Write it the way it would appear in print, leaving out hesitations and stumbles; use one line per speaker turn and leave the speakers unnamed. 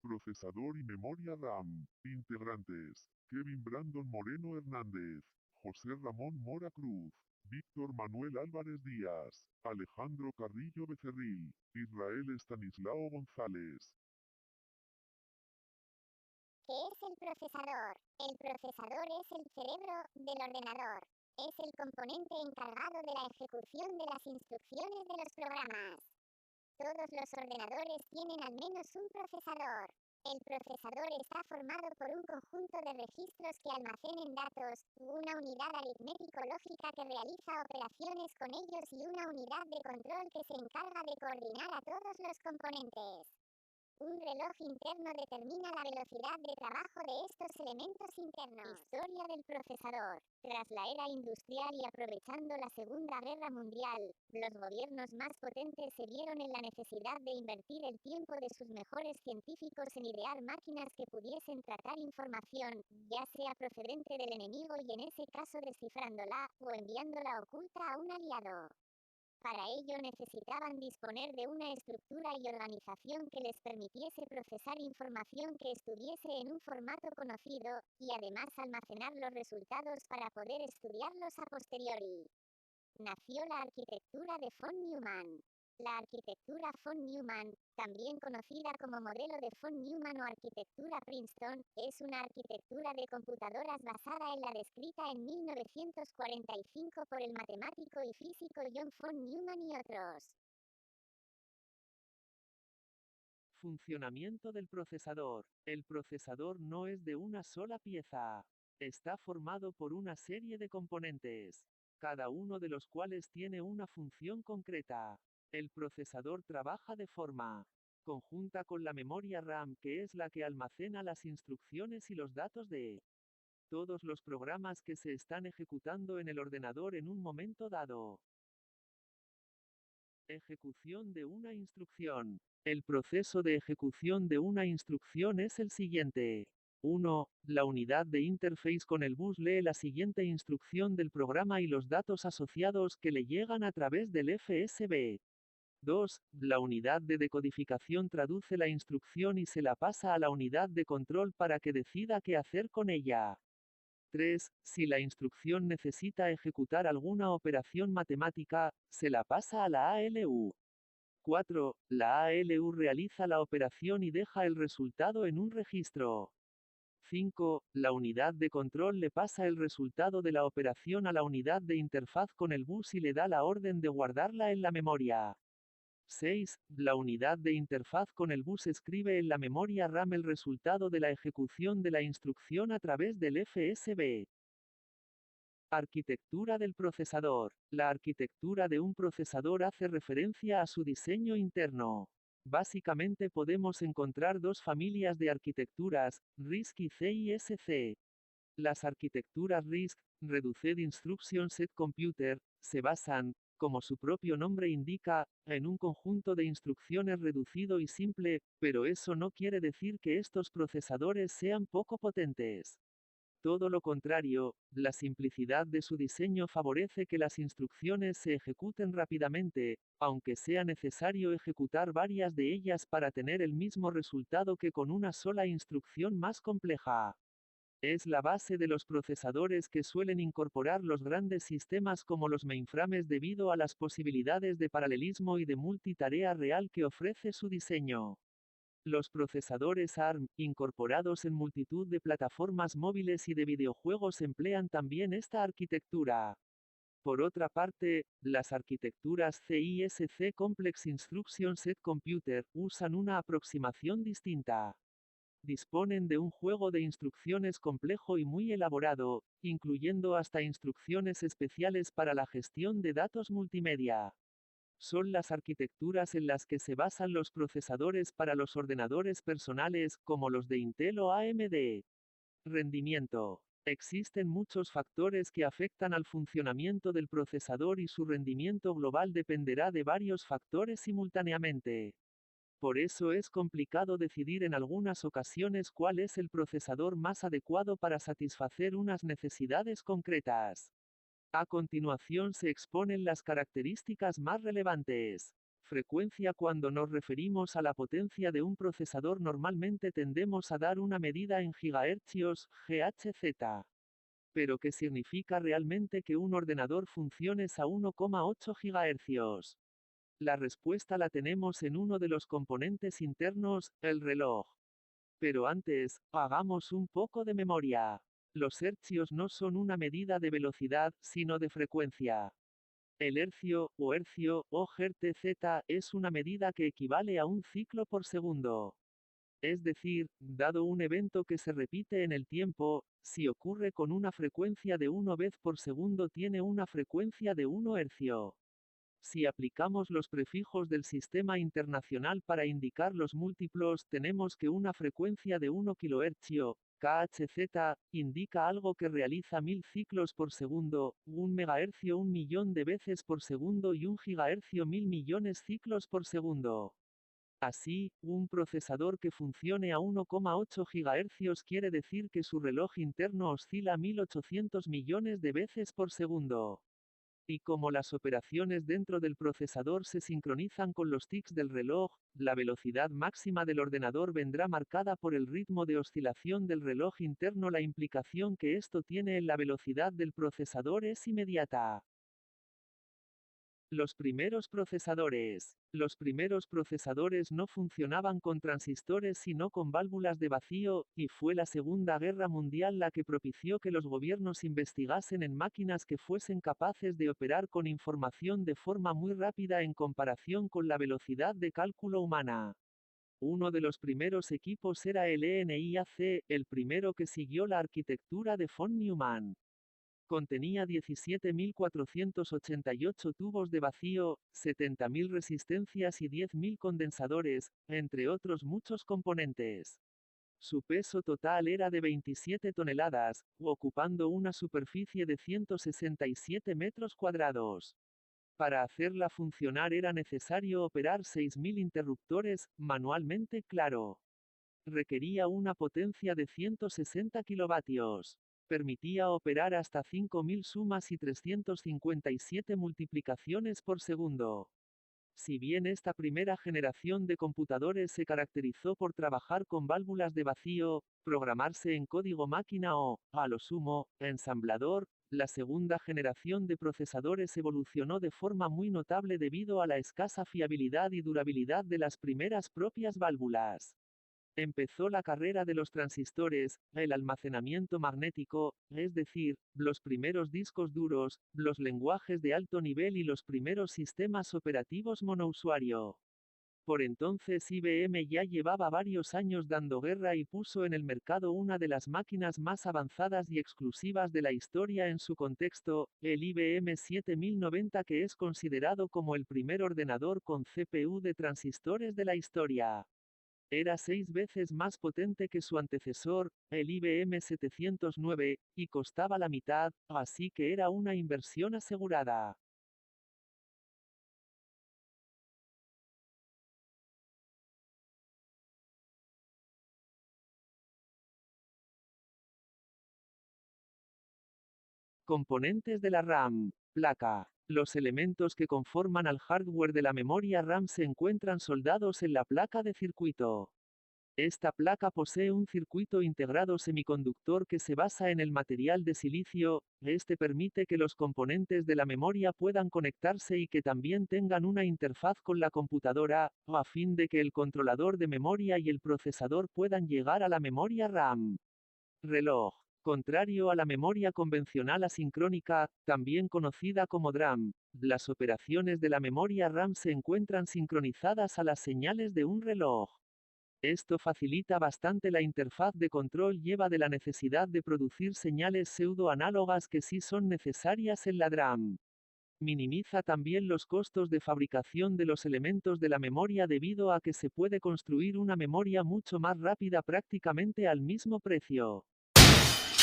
Procesador y memoria RAM. Integrantes: Kevin Brandon Moreno Hernández, José Ramón Mora Cruz, Víctor Manuel Álvarez Díaz, Alejandro Carrillo Becerril, Israel Estanislao González.
¿Qué es el procesador? El procesador es el cerebro del ordenador. Es el componente encargado de la ejecución de las instrucciones de los programas. Todos los ordenadores tienen al menos un procesador. El procesador está formado por un conjunto de registros que almacenen datos, una unidad aritmético-lógica que realiza operaciones con ellos y una unidad de control que se encarga de coordinar a todos los componentes. Un reloj interno determina la velocidad de trabajo de estos elementos internos. Historia del procesador. Tras la era industrial y aprovechando la Segunda Guerra Mundial, los gobiernos más potentes se vieron en la necesidad de invertir el tiempo de sus mejores científicos en idear máquinas que pudiesen tratar información, ya sea procedente del enemigo y en ese caso descifrándola, o enviándola oculta a un aliado. Para ello necesitaban disponer de una estructura y organización que les permitiese procesar información que estuviese en un formato conocido, y además almacenar los resultados para poder estudiarlos a posteriori. Nació la arquitectura de von Neumann. La arquitectura von Neumann, también conocida como modelo de von Neumann o arquitectura Princeton, es una arquitectura de computadoras basada en la descrita en 1945 por el matemático y físico John von Neumann y otros.
Funcionamiento del procesador. El procesador no es de una sola pieza. Está formado por una serie de componentes, cada uno de los cuales tiene una función concreta. El procesador trabaja de forma conjunta con la memoria RAM, que es la que almacena las instrucciones y los datos de todos los programas que se están ejecutando en el ordenador en un momento dado. Ejecución de una instrucción. El proceso de ejecución de una instrucción es el siguiente. 1. La unidad de interface con el bus lee la siguiente instrucción del programa y los datos asociados que le llegan a través del FSB. 2. La unidad de decodificación traduce la instrucción y se la pasa a la unidad de control para que decida qué hacer con ella. 3. Si la instrucción necesita ejecutar alguna operación matemática, se la pasa a la ALU. 4. La ALU realiza la operación y deja el resultado en un registro. 5. La unidad de control le pasa el resultado de la operación a la unidad de interfaz con el bus y le da la orden de guardarla en la memoria. 6. La unidad de interfaz con el bus escribe en la memoria RAM el resultado de la ejecución de la instrucción a través del FSB. Arquitectura del procesador. La arquitectura de un procesador hace referencia a su diseño interno. Básicamente podemos encontrar dos familias de arquitecturas, RISC y CISC. Las arquitecturas RISC, Reduced Instruction Set Computer, se basan, como su propio nombre indica, en un conjunto de instrucciones reducido y simple, pero eso no quiere decir que estos procesadores sean poco potentes. Todo lo contrario, la simplicidad de su diseño favorece que las instrucciones se ejecuten rápidamente, aunque sea necesario ejecutar varias de ellas para tener el mismo resultado que con una sola instrucción más compleja. Es la base de los procesadores que suelen incorporar los grandes sistemas como los mainframes debido a las posibilidades de paralelismo y de multitarea real que ofrece su diseño. Los procesadores ARM, incorporados en multitud de plataformas móviles y de videojuegos, emplean también esta arquitectura. Por otra parte, las arquitecturas CISC Complex Instruction Set Computer usan una aproximación distinta. Disponen de un juego de instrucciones complejo y muy elaborado, incluyendo hasta instrucciones especiales para la gestión de datos multimedia. Son las arquitecturas en las que se basan los procesadores para los ordenadores personales, como los de Intel o AMD. Rendimiento. Existen muchos factores que afectan al funcionamiento del procesador y su rendimiento global dependerá de varios factores simultáneamente. Por eso es complicado decidir en algunas ocasiones cuál es el procesador más adecuado para satisfacer unas necesidades concretas. A continuación se exponen las características más relevantes. Frecuencia. Cuando nos referimos a la potencia de un procesador normalmente tendemos a dar una medida en gigahercios, GHz. Pero ¿qué significa realmente que un ordenador funcione a 1,8 GHz? La respuesta la tenemos en uno de los componentes internos, el reloj. Pero antes, hagamos un poco de memoria. Los hercios no son una medida de velocidad, sino de frecuencia. El hercio, o Hz, es una medida que equivale a un ciclo por segundo. Es decir, dado un evento que se repite en el tiempo, si ocurre con una frecuencia de 1 vez por segundo tiene una frecuencia de 1 hercio. Si aplicamos los prefijos del sistema internacional para indicar los múltiplos, tenemos que una frecuencia de 1 kHz, KHz, indica algo que realiza 1000 ciclos por segundo, 1 megahercio 1 millón de veces por segundo y 1 gigahercio 1000 millones ciclos por segundo. Así, un procesador que funcione a 1,8 GHz quiere decir que su reloj interno oscila 1800 millones de veces por segundo. Y como las operaciones dentro del procesador se sincronizan con los tics del reloj, la velocidad máxima del ordenador vendrá marcada por el ritmo de oscilación del reloj interno. La implicación que esto tiene en la velocidad del procesador es inmediata. Los primeros procesadores. Los primeros procesadores no funcionaban con transistores sino con válvulas de vacío, y fue la Segunda Guerra Mundial la que propició que los gobiernos investigasen en máquinas que fuesen capaces de operar con información de forma muy rápida en comparación con la velocidad de cálculo humana. Uno de los primeros equipos era el ENIAC, el primero que siguió la arquitectura de von Neumann. Contenía 17.488 tubos de vacío, 70.000 resistencias y 10.000 condensadores, entre otros muchos componentes. Su peso total era de 27 toneladas, ocupando una superficie de 167 metros cuadrados. Para hacerla funcionar era necesario operar 6.000 interruptores, manualmente, claro. Requería una potencia de 160 kilovatios. Permitía operar hasta 5.000 sumas y 357 multiplicaciones por segundo. Si bien esta primera generación de computadores se caracterizó por trabajar con válvulas de vacío, programarse en código máquina o, a lo sumo, ensamblador, la segunda generación de procesadores evolucionó de forma muy notable debido a la escasa fiabilidad y durabilidad de las primeras propias válvulas. Empezó la carrera de los transistores, el almacenamiento magnético, es decir, los primeros discos duros, los lenguajes de alto nivel y los primeros sistemas operativos monousuario. Por entonces IBM ya llevaba varios años dando guerra y puso en el mercado una de las máquinas más avanzadas y exclusivas de la historia en su contexto, el IBM 7090, que es considerado como el primer ordenador con CPU de transistores de la historia. Era 6 veces más potente que su antecesor, el IBM 709, y costaba la mitad, así que era una inversión asegurada. Componentes de la RAM. Placa. Los elementos que conforman al hardware de la memoria RAM se encuentran soldados en la placa de circuito. Esta placa posee un circuito integrado semiconductor que se basa en el material de silicio. Este permite que los componentes de la memoria puedan conectarse y que también tengan una interfaz con la computadora, a fin de que el controlador de memoria y el procesador puedan llegar a la memoria RAM. Reloj. Contrario a la memoria convencional asincrónica, también conocida como DRAM, las operaciones de la memoria RAM se encuentran sincronizadas a las señales de un reloj. Esto facilita bastante la interfaz de control, lleva de la necesidad de producir señales pseudo-análogas que sí son necesarias en la DRAM. Minimiza también los costos de fabricación de los elementos de la memoria debido a que se puede construir una memoria mucho más rápida prácticamente al mismo precio.